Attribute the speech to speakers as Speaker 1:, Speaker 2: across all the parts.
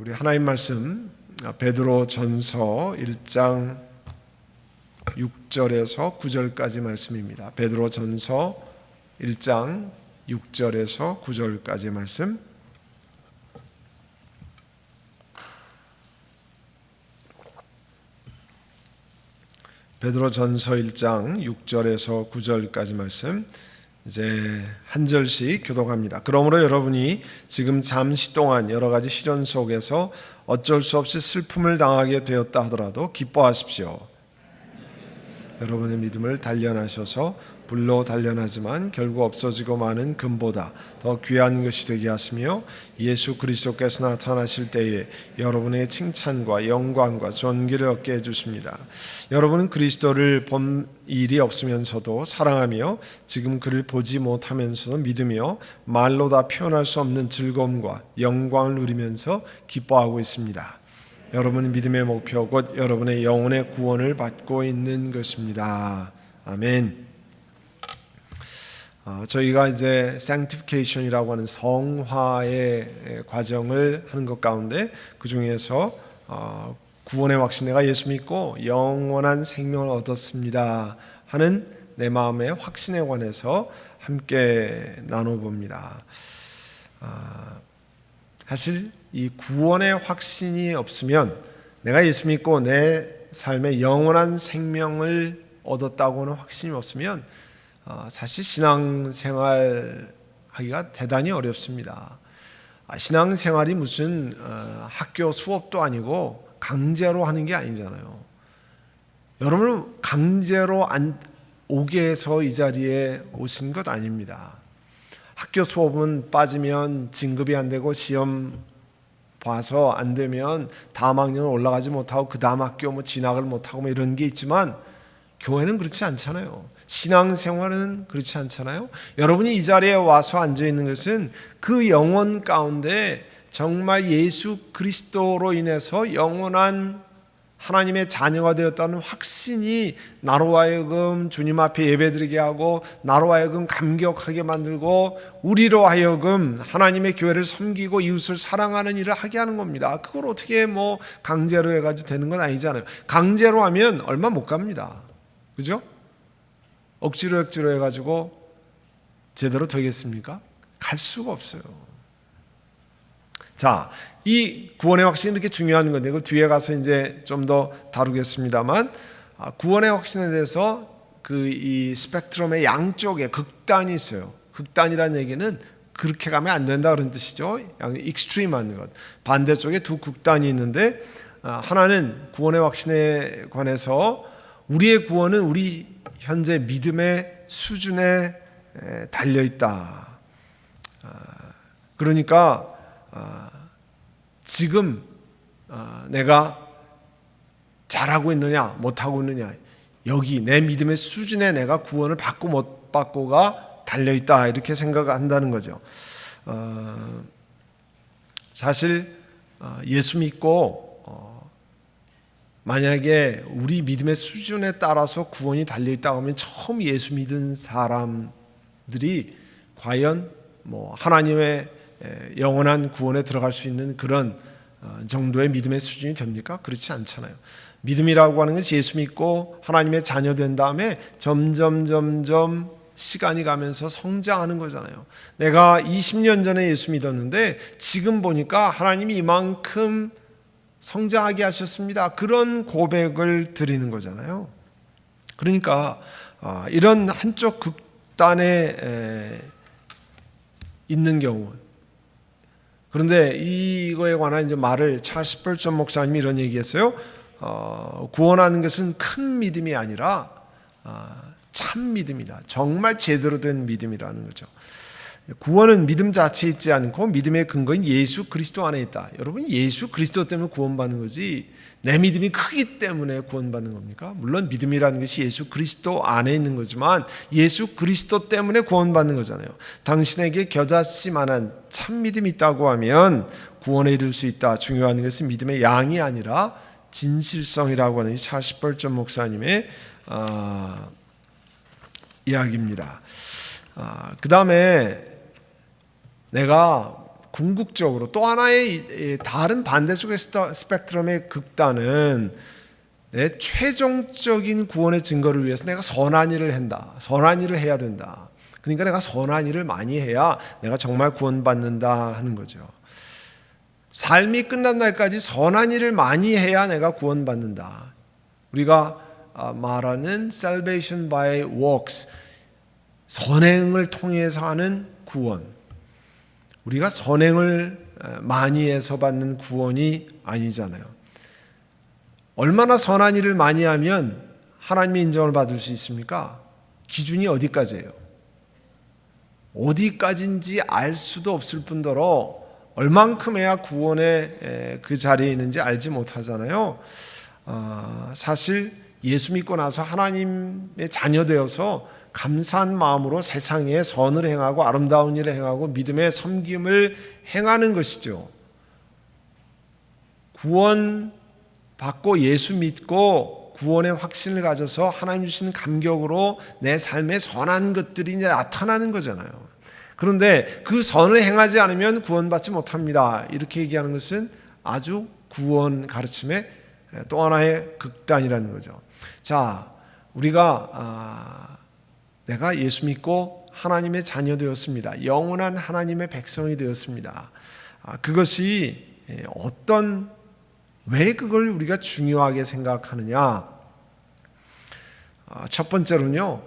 Speaker 1: 우리 하나님 말씀 베드로 전서 1장 6절에서 9절까지 말씀입니다. 베드로 전서 1장 6절에서 9절까지 말씀. 베드로 전서 1장 6절에서 9절까지 말씀. 이제 한 절씩 교독합니다. 그러므로 여러분이 지금 잠시 동안 여러 가지 시련 속에서 어쩔 수 없이 슬픔을 당하게 되었다 하더라도 기뻐하십시오. 여러분의 믿음을 단련하셔서 불로 단련하지만 결국 없어지고 마는 금보다 더 귀한 것이 되게 하시며 예수 그리스도께서 나타나실 때에 여러분의 칭찬과 영광과 존귀를 얻게 해주십니다. 여러분은 그리스도를 본 일이 없으면서도 사랑하며 지금 그를 보지 못하면서도 믿으며 말로 다 표현할 수 없는 즐거움과 영광을 누리면서 기뻐하고 있습니다. 여러분의 믿음의 목표 곧 여러분의 영혼의 구원을 받고 있는 것입니다. 아멘. 저희가 이제 sanctification이라고 하는 성화의 과정을 하는 것 가운데 그 중에서 구원의 확신, 내가 예수 믿고 영원한 생명을 얻었습니다 하는 내 마음의 확신에 관해서 함께 나눠봅니다. 사실 이 구원의 확신이 없으면 내가 예수 믿고 내 삶에 영원한 생명을 얻었다고 하는 확신이 없으면 사실 신앙생활 하기가 대단히 어렵습니다. 신앙생활이 무슨 학교 수업도 아니고 강제로 하는 게 아니잖아요. 여러분은 강제로 오게 해서 이 자리에 오신 것 아닙니다. 학교 수업은 빠지면 진급이 안 되고 시험 봐서 안 되면 다음 학년 올라가지 못하고 그 다음 학교 진학을 못하고 이런 게 있지만 교회는 그렇지 않잖아요. 신앙생활은 그렇지 않잖아요. 여러분이 이 자리에 와서 앉아있는 것은 그 영혼 가운데 정말 예수 그리스도로 인해서 영원한 하나님의 자녀가 되었다는 확신이 나로 하여금 주님 앞에 예배드리게 하고 나로 하여금 감격하게 만들고 우리로 하여금 하나님의 교회를 섬기고 이웃을 사랑하는 일을 하게 하는 겁니다. 그걸 어떻게 강제로 해가지고 되는 건 아니잖아요. 강제로 하면 얼마 못 갑니다. 그죠? 억지로 해가지고 제대로 되겠습니까? 갈 수가 없어요. 자, 이 구원의 확신이 이렇게 중요한 건데, 그 뒤에 가서 이제 좀 더 다루겠습니다만, 구원의 확신에 대해서 이 스펙트럼의 양쪽에 극단이 있어요. 극단이라는 얘기는 그렇게 가면 안 된다 그런 뜻이죠. 익스트림한 것. 반대쪽에 두 극단이 있는데, 하나는 구원의 확신에 관해서 우리의 구원은 우리 현재 믿음의 수준에 달려 있다. 그러니까 지금 내가 잘하고 있느냐 못하고 있느냐, 여기 내 믿음의 수준에 내가 구원을 받고 못 받고가 달려 있다, 이렇게 생각한다는 거죠. 사실 예수 믿고 만약에 우리 믿음의 수준에 따라서 구원이 달려있다고 하면 처음 예수 믿은 사람들이 과연 하나님의 영원한 구원에 들어갈 수 있는 그런 정도의 믿음의 수준이 됩니까? 그렇지 않잖아요. 믿음이라고 하는 것이 예수 믿고 하나님의 자녀 된 다음에 점점 시간이 가면서 성장하는 거잖아요. 내가 20년 전에 예수 믿었는데 지금 보니까 하나님이 이만큼 성장하게 하셨습니다. 그런 고백을 드리는 거잖아요. 그러니까 이런 한쪽 극단에 있는 경우, 그런데 이거에 관한 이제 말을 찰스 스펄전 목사님이 이런 얘기했어요. 구원하는 것은 큰 믿음이 아니라 참 믿음이다. 정말 제대로 된 믿음이라는 거죠. 구원은 믿음 자체에 있지 않고 믿음의 근거인 예수 그리스도 안에 있다. 여러분, 예수 그리스도 때문에 구원받는 거지 내 믿음이 크기 때문에 구원받는 겁니까? 물론 믿음이라는 것이 예수 그리스도 안에 있는 거지만 예수 그리스도 때문에 구원받는 거잖아요. 당신에게 겨자씨만한 참 믿음이 있다고 하면 구원에 이를 수 있다. 중요한 것은 믿음의 양이 아니라 진실성이라고 하는 40벌점 목사님의 이야기입니다. 그 다음에 내가 궁극적으로 또 하나의 다른 반대쪽의 스펙트럼의 극단은 내 최종적인 구원의 증거를 위해서 내가 선한 일을 한다. 선한 일을 해야 된다. 그러니까 내가 선한 일을 많이 해야 내가 정말 구원받는다 하는 거죠. 삶이 끝난 날까지 선한 일을 많이 해야 내가 구원받는다. 우리가 말하는 salvation by works, 선행을 통해서 하는 구원. 우리가 선행을 많이 해서 받는 구원이 아니잖아요. 얼마나 선한 일을 많이 하면 하나님의 인정을 받을 수 있습니까? 기준이 어디까지예요? 어디까지인지 알 수도 없을 뿐더러 얼만큼 해야 구원의 그 자리에 있는지 알지 못하잖아요. 사실 예수 믿고 나서 하나님의 자녀 되어서 감사한 마음으로 세상에 선을 행하고 아름다운 일을 행하고 믿음의 섬김을 행하는 것이죠. 구원 받고 예수 믿고 구원의 확신을 가져서 하나님 주시는 감격으로 내 삶에 선한 것들이 이제 나타나는 거잖아요. 그런데 그 선을 행하지 않으면 구원받지 못합니다. 이렇게 얘기하는 것은 아주 구원 가르침의 또 하나의 극단이라는 거죠. 자, 우리가 내가 예수 믿고 하나님의 자녀 되었습니다. 영원한 하나님의 백성이 되었습니다. 그것이 왜 그걸 우리가 중요하게 생각하느냐? 첫 번째로는요,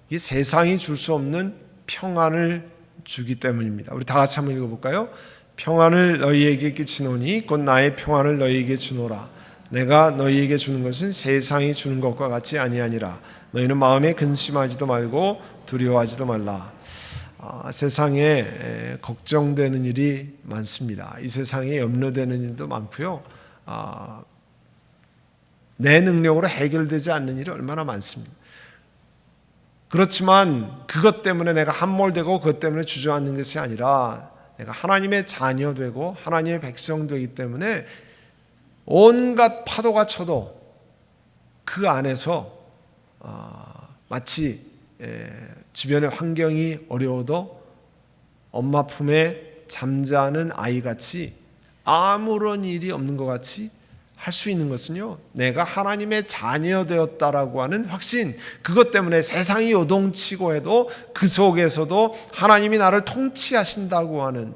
Speaker 1: 이 세상이 줄 수 없는 평안을 주기 때문입니다. 우리 다 같이 한번 읽어볼까요? 평안을 너희에게 끼치노니 곧 나의 평안을 너희에게 주노라. 내가 너희에게 주는 것은 세상이 주는 것과 같이 아니하니라. 너희는 마음에 근심하지도 말고 두려워하지도 말라. 세상에 걱정되는 일이 많습니다. 이 세상에 염려되는 일도 많고요. 내 능력으로 해결되지 않는 일이 얼마나 많습니다. 그렇지만 그것 때문에 내가 함몰되고 그것 때문에 주저앉는 것이 아니라 내가 하나님의 자녀 되고 하나님의 백성 되기 때문에 온갖 파도가 쳐도 그 안에서 마치 주변의 환경이 어려워도 엄마 품에 잠자는 아이같이 아무런 일이 없는 것 같이 할 수 있는 것은요, 내가 하나님의 자녀 되었다라고 하는 확신, 그것 때문에 세상이 요동치고 해도 그 속에서도 하나님이 나를 통치하신다고 하는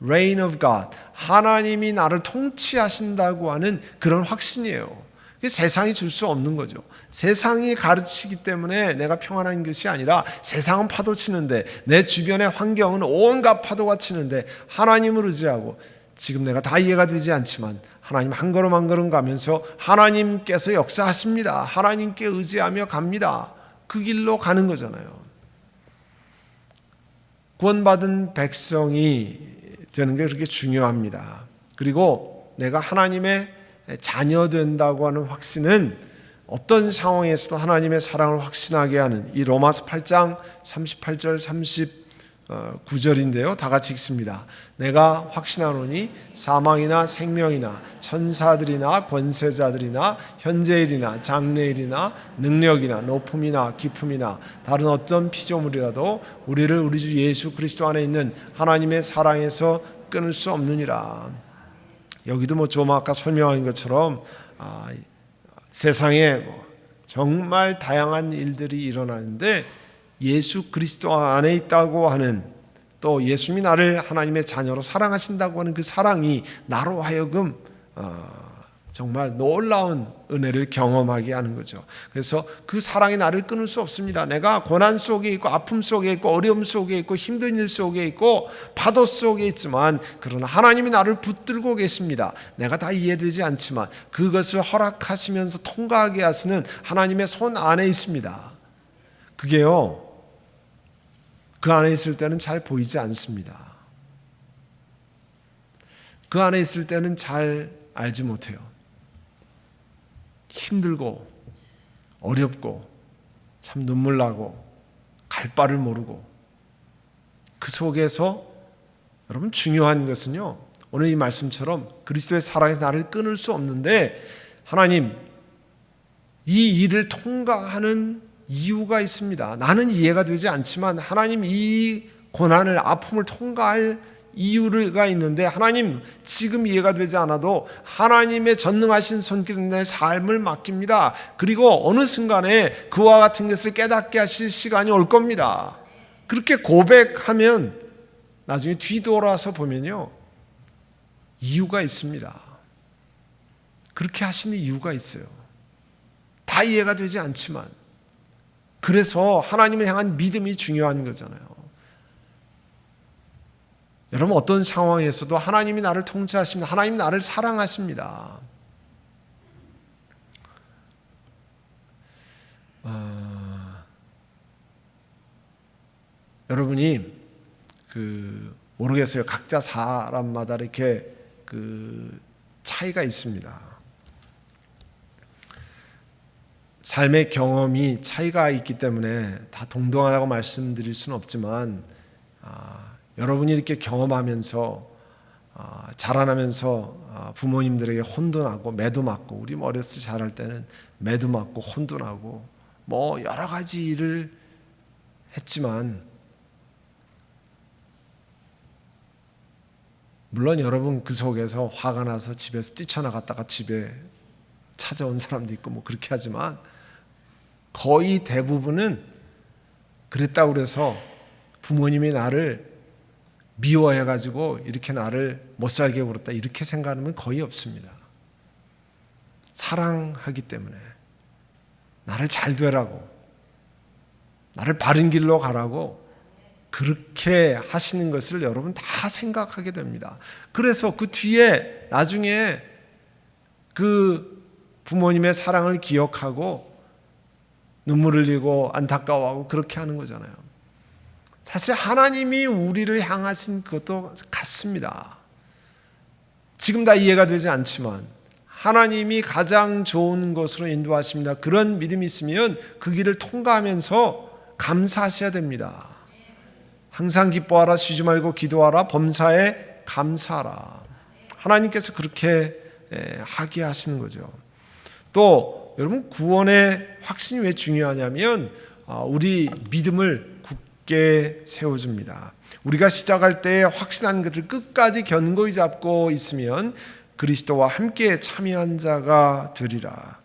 Speaker 1: reign of God, 하나님이 나를 통치하신다고 하는 그런 확신이에요. 그게 세상이 줄 수 없는 거죠. 세상이 가르치기 때문에 내가 평안한 것이 아니라 세상은 파도 치는데 내 주변의 환경은 온갖 파도가 치는데 하나님을 의지하고, 지금 내가 다 이해가 되지 않지만 하나님 한 걸음 한 걸음 가면서 하나님께서 역사하십니다. 하나님께 의지하며 갑니다. 그 길로 가는 거잖아요. 구원받은 백성이 되는 게 그렇게 중요합니다. 그리고 내가 하나님의 자녀 된다고 하는 확신은 어떤 상황에서도 하나님의 사랑을 확신하게 하는 이 로마서 8장 38절 39절인데요. 다 같이 읽습니다. 내가 확신하노니 사망이나 생명이나 천사들이나 권세자들이나 현재일이나 장래일이나 능력이나 높음이나 깊음이나 다른 어떤 피조물이라도 우리를 우리 주 예수 그리스도 안에 있는 하나님의 사랑에서 끊을 수 없느니라. 여기도 좀 아까 설명한 것처럼 세상에 정말 다양한 일들이 일어나는데 예수 그리스도 안에 있다고 하는, 또 예수님이 나를 하나님의 자녀로 사랑하신다고 하는 그 사랑이 나로 하여금 정말 놀라운 은혜를 경험하게 하는 거죠. 그래서 그 사랑이 나를 끊을 수 없습니다. 내가 고난 속에 있고 아픔 속에 있고 어려움 속에 있고 힘든 일 속에 있고 파도 속에 있지만, 그러나 하나님이 나를 붙들고 계십니다. 내가 다 이해되지 않지만 그것을 허락하시면서 통과하게 하시는 하나님의 손 안에 있습니다. 그게요, 그 안에 있을 때는 잘 보이지 않습니다. 그 안에 있을 때는 잘 알지 못해요. 힘들고 어렵고 참 눈물 나고 갈 바를 모르고, 그 속에서 여러분 중요한 것은요, 오늘 이 말씀처럼 그리스도의 사랑에서 나를 끊을 수 없는데 하나님 이 일을 통과하는 이유가 있습니다. 나는 이해가 되지 않지만 하나님 이 고난을, 아픔을 통과할 이유가 있는데 하나님 지금 이해가 되지 않아도 하나님의 전능하신 손길에 내 삶을 맡깁니다. 그리고 어느 순간에 그와 같은 것을 깨닫게 하실 시간이 올 겁니다. 그렇게 고백하면 나중에 뒤돌아서 보면요, 이유가 있습니다. 그렇게 하시는 이유가 있어요. 다 이해가 되지 않지만. 그래서 하나님을 향한 믿음이 중요한 거잖아요. 여러분, 어떤 상황에서도 하나님이 나를 통치하십니다. 하나님이 나를 사랑하십니다. 여러분이 모르겠어요. 각자 사람마다 이렇게 차이가 있습니다. 삶의 경험이 차이가 있기 때문에 다 동등하다고 말씀드릴 수는 없지만, 여러분이 이렇게 경험하면서 자라나면서 부모님들에게 혼도 나고 매도 맞고, 우리 어렸을 때 자랄 때는 매도 맞고 혼도 나고 뭐 여러 가지 일을 했지만, 물론 여러분 그 속에서 화가 나서 집에서 뛰쳐나갔다가 집에 찾아온 사람도 있고 뭐 그렇게 하지만, 거의 대부분은 그랬다고 그래서 부모님이 나를 미워해가지고 이렇게 나를 못살게 굴었다 이렇게 생각하는 거의 없습니다. 사랑하기 때문에 나를 잘 되라고, 나를 바른 길로 가라고 그렇게 하시는 것을 여러분 다 생각하게 됩니다. 그래서 그 뒤에 나중에 그 부모님의 사랑을 기억하고 눈물 흘리고 안타까워하고 그렇게 하는 거잖아요. 사실 하나님이 우리를 향하신 것도 같습니다. 지금 다 이해가 되지 않지만 하나님이 가장 좋은 것으로 인도하십니다. 그런 믿음이 있으면 그 길을 통과하면서 감사하셔야 됩니다. 항상 기뻐하라, 쉬지 말고 기도하라, 범사에 감사하라. 하나님께서 그렇게 하게 하시는 거죠. 또 여러분, 구원의 확신이 왜 중요하냐면 우리 믿음을 굳게 세워줍니다. 우리가 시작할 때 확신한 것을 끝까지 견고히 잡고 있으면 그리스도와 함께 참여한 자가 되리라.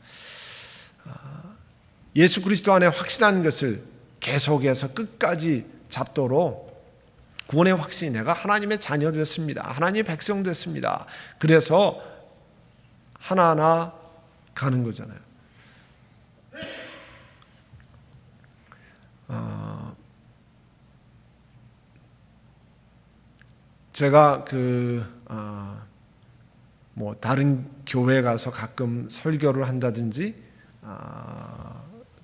Speaker 1: 예수 그리스도 안에 확신한 것을 계속해서 끝까지 잡도록 구원의 확신이, 내가 하나님의 자녀 됐습니다. 하나님의 백성 됐습니다. 그래서 하나하나 가는 거잖아요. 제가 다른 교회 가서 가끔 설교를 한다든지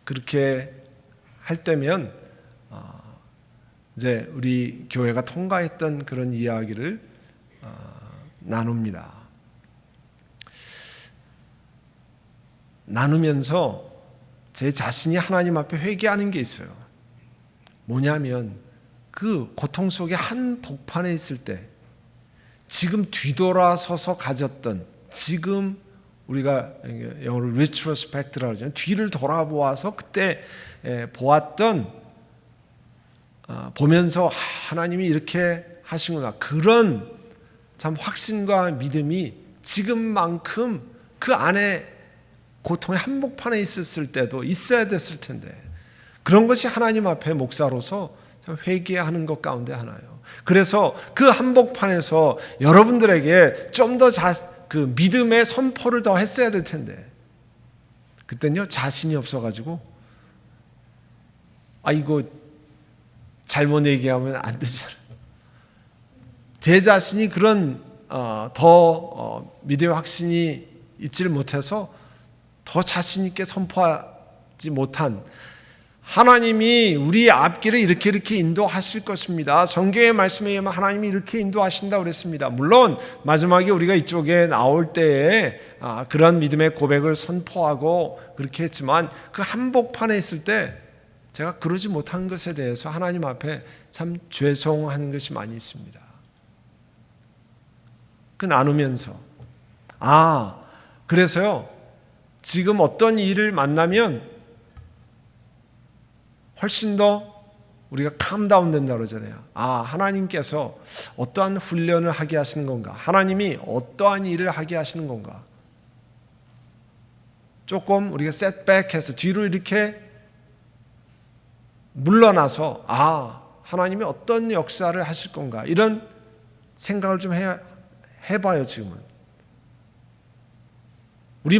Speaker 1: 그렇게 할 때면 이제 우리 교회가 통과했던 그런 이야기를 나눕니다. 나누면서 제 자신이 하나님 앞에 회개하는 게 있어요. 뭐냐면 그 고통 속에 한 복판에 있을 때 지금 뒤돌아서서 가졌던, 지금 우리가 영어로 retrospect라고 하잖아요. 뒤를 돌아보아서 그때 보았던, 보면서 하나님이 이렇게 하시구나, 그런 참 확신과 믿음이 지금만큼 그 안에 고통의 한복판에 있었을 때도 있어야 됐을 텐데, 그런 것이 하나님 앞에 목사로서 회개하는 것 가운데 하나예요. 그래서 그 한복판에서 여러분들에게 좀 더 그 믿음의 선포를 더 했어야 될 텐데, 그때는요 자신이 없어가지고 이거 잘못 얘기하면 안 되잖아요. 제 자신이 그런 믿음의 확신이 있지를 못해서 더 자신 있게 선포하지 못한, 하나님이 우리 앞길을 이렇게 인도하실 것입니다. 성경의 말씀에 의하면 하나님이 이렇게 인도하신다고 그랬습니다. 물론 마지막에 우리가 이쪽에 나올 때에 그런 믿음의 고백을 선포하고 그렇게 했지만, 그 한복판에 있을 때 제가 그러지 못한 것에 대해서 하나님 앞에 참 죄송한 것이 많이 있습니다. 그 나누면서 그래서요, 지금 어떤 일을 만나면 훨씬 더 우리가 캄다운 된다 그러잖아요. 하나님께서 어떠한 훈련을 하게 하시는 건가? 하나님이 어떠한 일을 하게 하시는 건가? 조금 우리가 셋백해서 뒤로 이렇게 물러나서 하나님이 어떤 역사를 하실 건가? 이런 생각을 좀 해봐요. 지금은 우리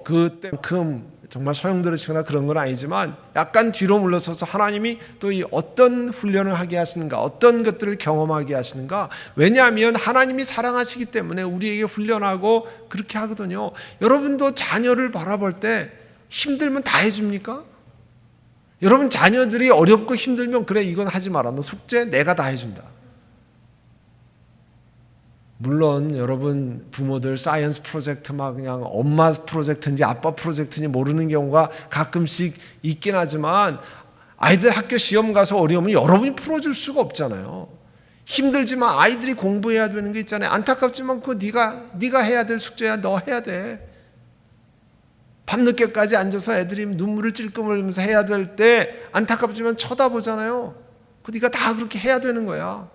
Speaker 1: 그때만큼 정말 소용돌이 치거나 그런 건 아니지만 약간 뒤로 물러서서 하나님이 또 이 어떤 훈련을 하게 하시는가, 어떤 것들을 경험하게 하시는가. 왜냐하면 하나님이 사랑하시기 때문에 우리에게 훈련하고 그렇게 하거든요. 여러분도 자녀를 바라볼 때 힘들면 다 해줍니까? 여러분 자녀들이 어렵고 힘들면 그래 이건 하지 마라, 너 숙제 내가 다 해준다. 물론 여러분 부모들 사이언스 프로젝트 막 그냥 엄마 프로젝트인지 아빠 프로젝트인지 모르는 경우가 가끔씩 있긴 하지만 아이들 학교 시험 가서 어려우면 여러분이 풀어줄 수가 없잖아요. 힘들지만 아이들이 공부해야 되는 게 있잖아요. 안타깝지만 그거 네가 해야 될 숙제야. 너 해야 돼. 밤늦게까지 앉아서 애들이 눈물을 찔끔 흘리면서 해야 될 때 안타깝지만 쳐다보잖아요. 그 네가 다 그렇게 해야 되는 거야.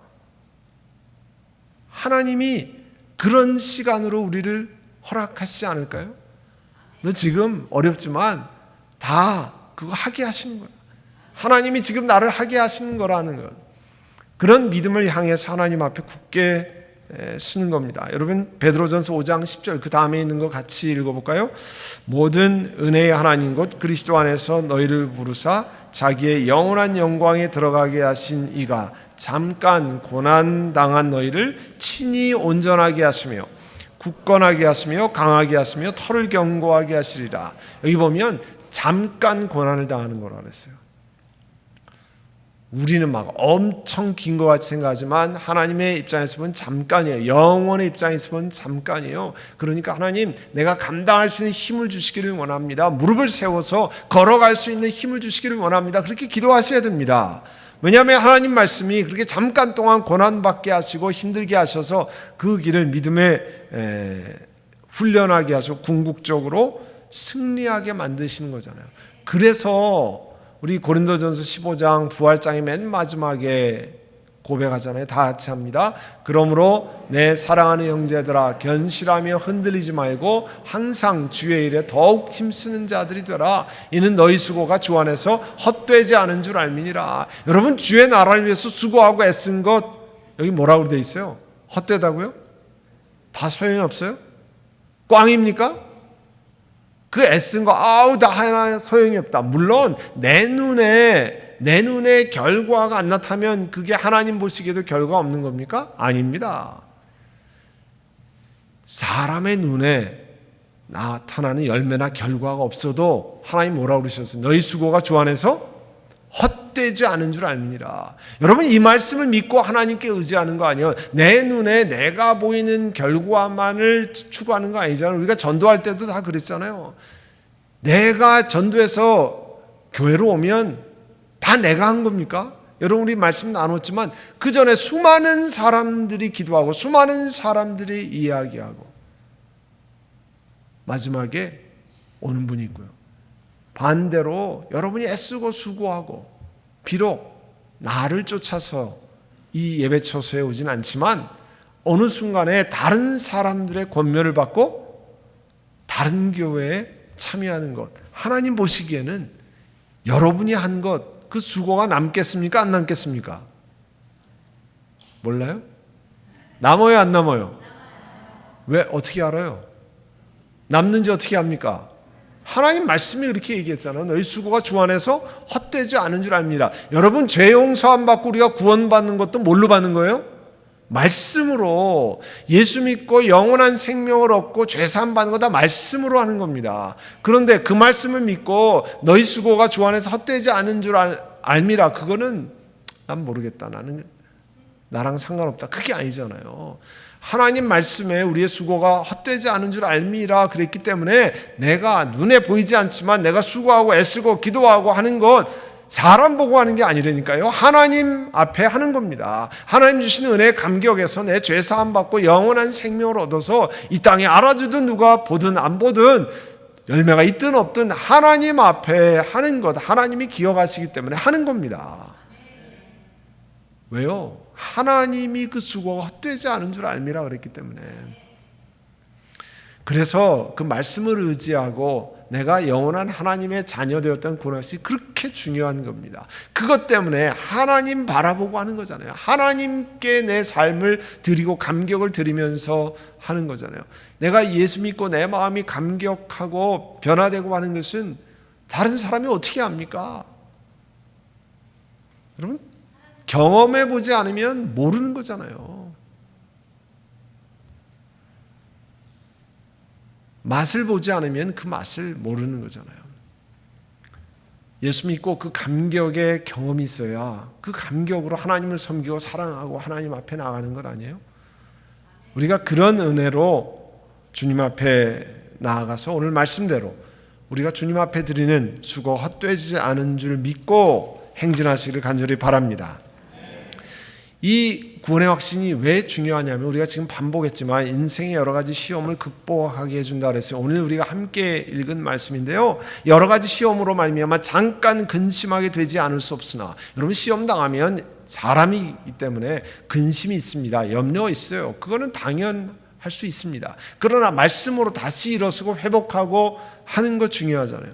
Speaker 1: 하나님이 그런 시간으로 우리를 허락하시지 않을까요? 너 지금 어렵지만 다 그거 하게 하시는 거야. 하나님이 지금 나를 하게 하시는 거라는 것. 그런 믿음을 향해서 하나님 앞에 굳게 쓰는 겁니다. 여러분 베드로전서 5장 10절 그 다음에 있는 거 같이 읽어볼까요? 모든 은혜의 하나님 곧 그리스도 안에서 너희를 부르사 자기의 영원한 영광에 들어가게 하신 이가 잠깐 고난당한 너희를 친히 온전하게 하시며 굳건하게 하시며 강하게 하시며 털을 견고하게 하시리라. 여기 보면 잠깐 고난을 당하는 거라 그랬어요. 우리는 막 엄청 긴 것 같이 생각하지만 하나님의 입장에서 보면 잠깐이에요. 영원의 입장에서 보면 잠깐이에요. 그러니까 하나님 내가 감당할 수 있는 힘을 주시기를 원합니다. 무릎을 세워서 걸어갈 수 있는 힘을 주시기를 원합니다. 그렇게 기도하셔야 됩니다. 왜냐하면 하나님 말씀이 그렇게 잠깐 동안 고난받게 하시고 힘들게 하셔서 그 길을 믿음에 훈련하게 하셔서 궁극적으로 승리하게 만드시는 거잖아요. 그래서 우리 고린도전서 15장 부활장의 맨 마지막에 고백하잖아요. 다 같이 합니다. 그러므로 내 사랑하는 형제들아 견실하며 흔들리지 말고 항상 주의 일에 더욱 힘쓰는 자들이 되라. 이는 너희 수고가 주 안에서 헛되지 않은 줄 알미니라. 여러분 주의 나라를 위해서 수고하고 애쓴 것 여기 뭐라고 되어 있어요? 헛되다고요? 다 소용이 없어요? 꽝입니까? 그 애쓴 거 다 하나 소용이 없다. 물론 내 눈에 결과가 안 나타나면 그게 하나님 보시기에도 결과 없는 겁니까? 아닙니다. 사람의 눈에 나타나는 열매나 결과가 없어도 하나님 뭐라고 그러셨어요? 너희 수고가 주 안에서 헛되지 않은 줄 알미니라. 여러분 이 말씀을 믿고 하나님께 의지하는 거 아니에요. 내 눈에 내가 보이는 결과만을 추구하는 거 아니잖아요. 우리가 전도할 때도 다 그랬잖아요. 내가 전도해서 교회로 오면 다 내가 한 겁니까? 여러분 우리 말씀 나눴지만 그 전에 수많은 사람들이 기도하고 수많은 사람들이 이야기하고 마지막에 오는 분이 있고요. 반대로 여러분이 애쓰고 수고하고 비록 나를 쫓아서 이 예배 처소에 오진 않지만 어느 순간에 다른 사람들의 권면을 받고 다른 교회에 참여하는 것, 하나님 보시기에는 여러분이 한 것, 그 수고가 남겠습니까? 안 남겠습니까? 몰라요? 남아요? 안 남아요? 왜? 어떻게 알아요? 남는지 어떻게 합니까? 하나님 말씀이 그렇게 얘기했잖아요. 너희 수고가 주 안에서 헛되지 않은 줄 압니다. 여러분 죄 용서함 받고 우리가 구원받는 것도 뭘로 받는 거예요? 말씀으로. 예수 믿고 영원한 생명을 얻고 죄 사함 받는 거 다 말씀으로 하는 겁니다. 그런데 그 말씀을 믿고 너희 수고가 주 안에서 헛되지 않은 줄 알미라. 그거는 난 모르겠다. 나랑 상관없다. 그게 아니잖아요. 하나님 말씀에 우리의 수고가 헛되지 않은 줄 알미라 그랬기 때문에 내가 눈에 보이지 않지만 내가 수고하고 애쓰고 기도하고 하는 것 사람 보고 하는 게 아니라니까요. 하나님 앞에 하는 겁니다. 하나님 주시는 은혜의 감격에서 내 죄 사함 받고 영원한 생명을 얻어서 이 땅에 알아주든 누가 보든 안 보든 열매가 있든 없든 하나님 앞에 하는 것, 하나님이 기억하시기 때문에 하는 겁니다. 왜요? 하나님이 그 수고가 헛되지 않은 줄 알미라 그랬기 때문에. 그래서 그 말씀을 의지하고 내가 영원한 하나님의 자녀 되었던 그것이 그렇게 중요한 겁니다. 그것 때문에 하나님 바라보고 하는 거잖아요. 하나님께 내 삶을 드리고 감격을 드리면서 하는 거잖아요. 내가 예수 믿고 내 마음이 감격하고 변화되고 하는 것은 다른 사람이 어떻게 합니까? 여러분, 경험해 보지 않으면 모르는 거잖아요. 맛을 보지 않으면 그 맛을 모르는 거잖아요. 예수 믿고 그 감격의 경험이 있어야 그 감격으로 하나님을 섬기고 사랑하고 하나님 앞에 나가는 것 아니에요? 우리가 그런 은혜로 주님 앞에 나아가서 오늘 말씀대로 우리가 주님 앞에 드리는 수고 헛되지 않은 줄 믿고 행진하시기를 간절히 바랍니다. 이 구원의 확신이 왜 중요하냐면 우리가 지금 반복했지만 인생의 여러 가지 시험을 극복하게 해준다 그랬어요. 오늘 우리가 함께 읽은 말씀인데요. 여러 가지 시험으로 말미암아 잠깐 근심하게 되지 않을 수 없으나, 여러분 시험 당하면 사람이기 때문에 근심이 있습니다. 염려 있어요. 그거는 당연할 수 있습니다. 그러나 말씀으로 다시 일어서고 회복하고 하는 거 중요하잖아요.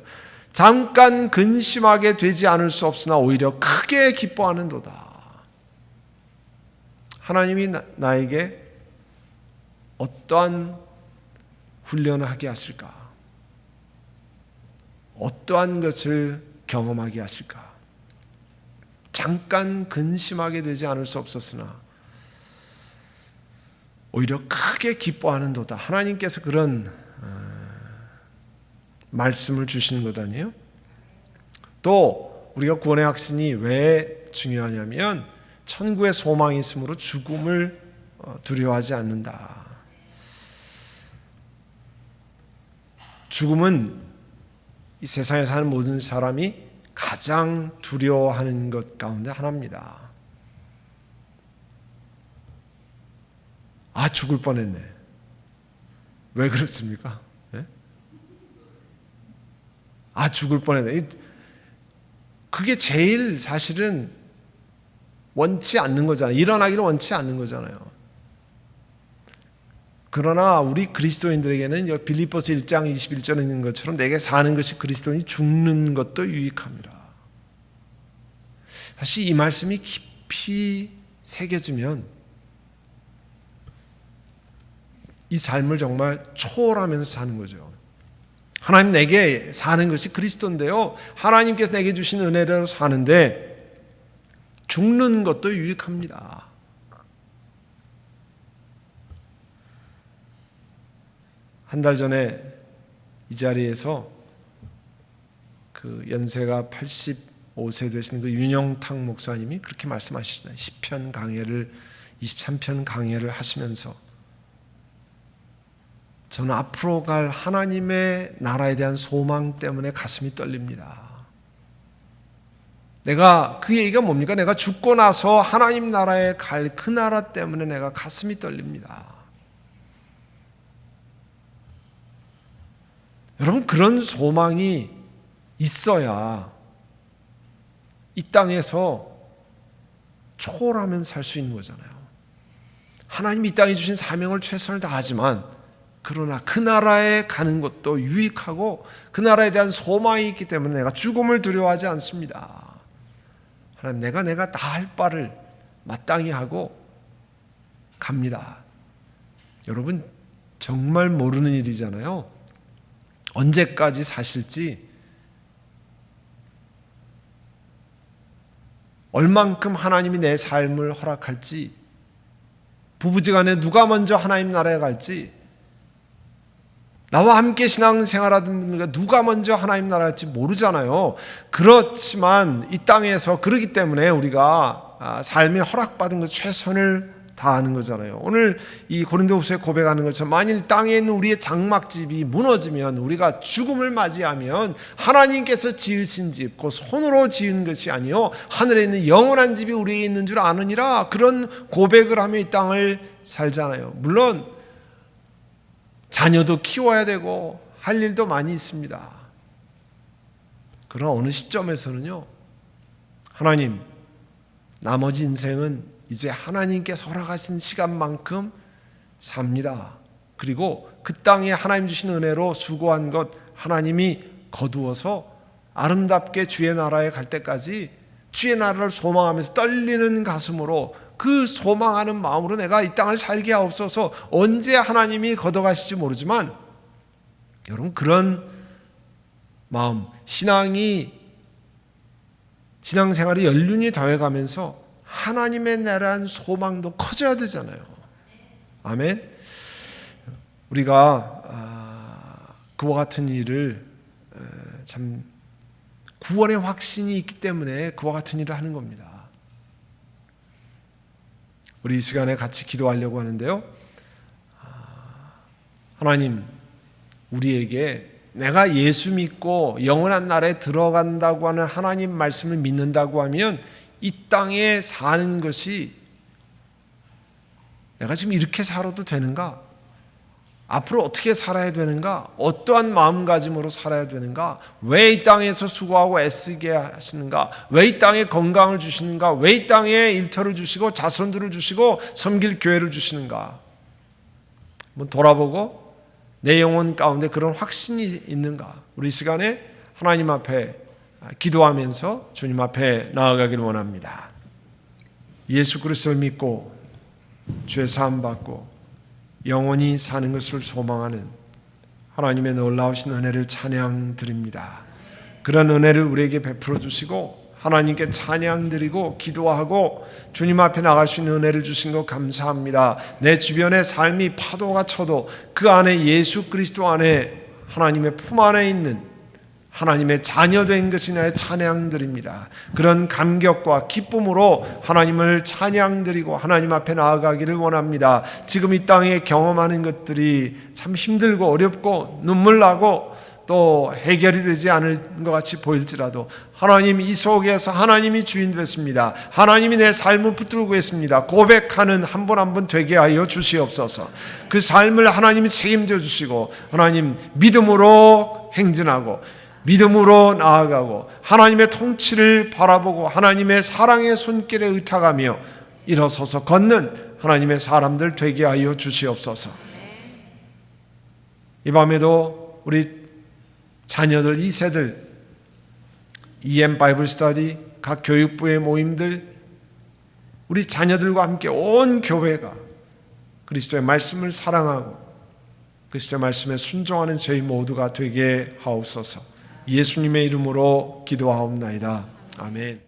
Speaker 1: 잠깐 근심하게 되지 않을 수 없으나 오히려 크게 기뻐하는도다. 하나님이 나에게 어떠한 훈련을 하게 하실까? 어떠한 것을 경험하게 하실까? 잠깐 근심하게 되지 않을 수 없었으나 오히려 크게 기뻐하는도다. 하나님께서 그런 말씀을 주시는 것 아니에요? 또 우리가 구원의 확신이 왜 중요하냐면 천국의 소망이 있으므로 죽음을 두려워하지 않는다. 죽음은 이 세상에 사는 모든 사람이 가장 두려워하는 것 가운데 하나입니다. 아, 죽을 뻔했네. 왜 그렇습니까? 네? 아, 죽을 뻔했네. 그게 제일 사실은 원치 않는 거잖아요. 일어나기를 원치 않는 거잖아요. 그러나 우리 그리스도인들에게는 빌립보서 1장 21절에 있는 것처럼 내게 사는 것이 그리스도니 죽는 것도 유익합니다. 사실 이 말씀이 깊이 새겨지면 이 삶을 정말 초월하면서 사는 거죠. 하나님 내게 사는 것이 그리스도인데요. 하나님께서 내게 주신 은혜로 사는데 죽는 것도 유익합니다. 한 달 전에 이 자리에서 그 연세가 85세 되신 그 윤영탁 목사님이 그렇게 말씀하시잖아요. 10편 강해를 23편 강해를 하시면서 저는 앞으로 갈 하나님의 나라에 대한 소망 때문에 가슴이 떨립니다. 내가 그 얘기가 뭡니까? 내가 죽고 나서 하나님 나라에 갈 그 나라 때문에 내가 가슴이 떨립니다. 여러분, 그런 소망이 있어야 이 땅에서 초월하면서 살 수 있는 거잖아요. 하나님이 이 땅에 주신 사명을 최선을 다하지만 그러나 그 나라에 가는 것도 유익하고 그 나라에 대한 소망이 있기 때문에 내가 죽음을 두려워하지 않습니다. 하나님, 내가 다 할 바를 마땅히 하고 갑니다. 여러분, 정말 모르는 일이잖아요. 언제까지 사실지, 얼만큼 하나님이 내 삶을 허락할지, 부부지간에 누가 먼저 하나님 나라에 갈지, 나와 함께 신앙생활하던 분들과 누가 먼저 하나님 나라에 갈지 모르잖아요. 그렇지만 이 땅에서 그러기 때문에 우리가 삶에 허락받은 것 최선을 다하는 거잖아요. 오늘 이 고린도후서에 고백하는 것처럼 만일 땅에 있는 우리의 장막집이 무너지면 우리가 죽음을 맞이하면 하나님께서 지으신 집, 그 손으로 지은 것이 아니요 하늘에 있는 영원한 집이 우리에 있는 줄 아느니라, 그런 고백을 하며 이 땅을 살잖아요. 물론 자녀도 키워야 되고 할 일도 많이 있습니다. 그러나 어느 시점에서는요, 하나님, 나머지 인생은 이제 하나님께서 허락하신 시간만큼 삽니다. 그리고 그 땅에 하나님 주신 은혜로 수고한 것 하나님이 거두어서 아름답게 주의 나라에 갈 때까지 주의 나라를 소망하면서 떨리는 가슴으로 그 소망하는 마음으로 내가 이 땅을 살게 하옵소서. 언제 하나님이 걷어가실지 모르지만 여러분, 그런 마음, 신앙생활이 연륜이 더해가면서 하나님의 나라한 소망도 커져야 되잖아요. 아멘. 우리가 그와 같은 일을 참 구원의 확신이 있기 때문에 그와 같은 일을 하는 겁니다. 우리 이 시간에 같이 기도하려고 하는데요. 하나님, 우리에게 내가 예수 믿고 영원한 나라에 들어간다고 하는 하나님 말씀을 믿는다고 하면 이 땅에 사는 것이 내가 지금 이렇게 살아도 되는가? 앞으로 어떻게 살아야 되는가? 어떠한 마음가짐으로 살아야 되는가? 왜 이 땅에서 수고하고 애쓰게 하시는가? 왜 이 땅에 건강을 주시는가? 왜 이 땅에 일터를 주시고 자손들을 주시고 섬길 교회를 주시는가? 한번 돌아보고 내 영혼 가운데 그런 확신이 있는가? 우리 시간에 하나님 앞에 기도하면서 주님 앞에 나아가길 원합니다. 예수 그리스도를 믿고 죄 사함 받고 영원히 사는 것을 소망하는 하나님의 놀라우신 은혜를 찬양드립니다. 그런 은혜를 우리에게 베풀어 주시고 하나님께 찬양드리고 기도하고 주님 앞에 나갈 수 있는 은혜를 주신 것 감사합니다. 내 주변의 삶이 파도가 쳐도 그 안에 예수 그리스도 안에 하나님의 품 안에 있는 하나님의 자녀된 것이 나의 찬양드립니다. 그런 감격과 기쁨으로 하나님을 찬양드리고 하나님 앞에 나아가기를 원합니다. 지금 이 땅에 경험하는 것들이 참 힘들고 어렵고 눈물 나고 또 해결이 되지 않을 것 같이 보일지라도 하나님, 이 속에서 하나님이 주인 됐습니다. 하나님이 내 삶을 붙들고 있습니다. 고백하는 한 분 한 분 되게 하여 주시옵소서. 그 삶을 하나님이 책임져 주시고 하나님 믿음으로 행진하고 믿음으로 나아가고 하나님의 통치를 바라보고 하나님의 사랑의 손길에 의탁하며 일어서서 걷는 하나님의 사람들 되게 하여 주시옵소서. 이 밤에도 우리 자녀들 2세들 EM 바이블 스터디, 각 교육부의 모임들, 우리 자녀들과 함께 온 교회가 그리스도의 말씀을 사랑하고 그리스도의 말씀에 순종하는 저희 모두가 되게 하옵소서. 예수님의 이름으로 기도하옵나이다. 아멘.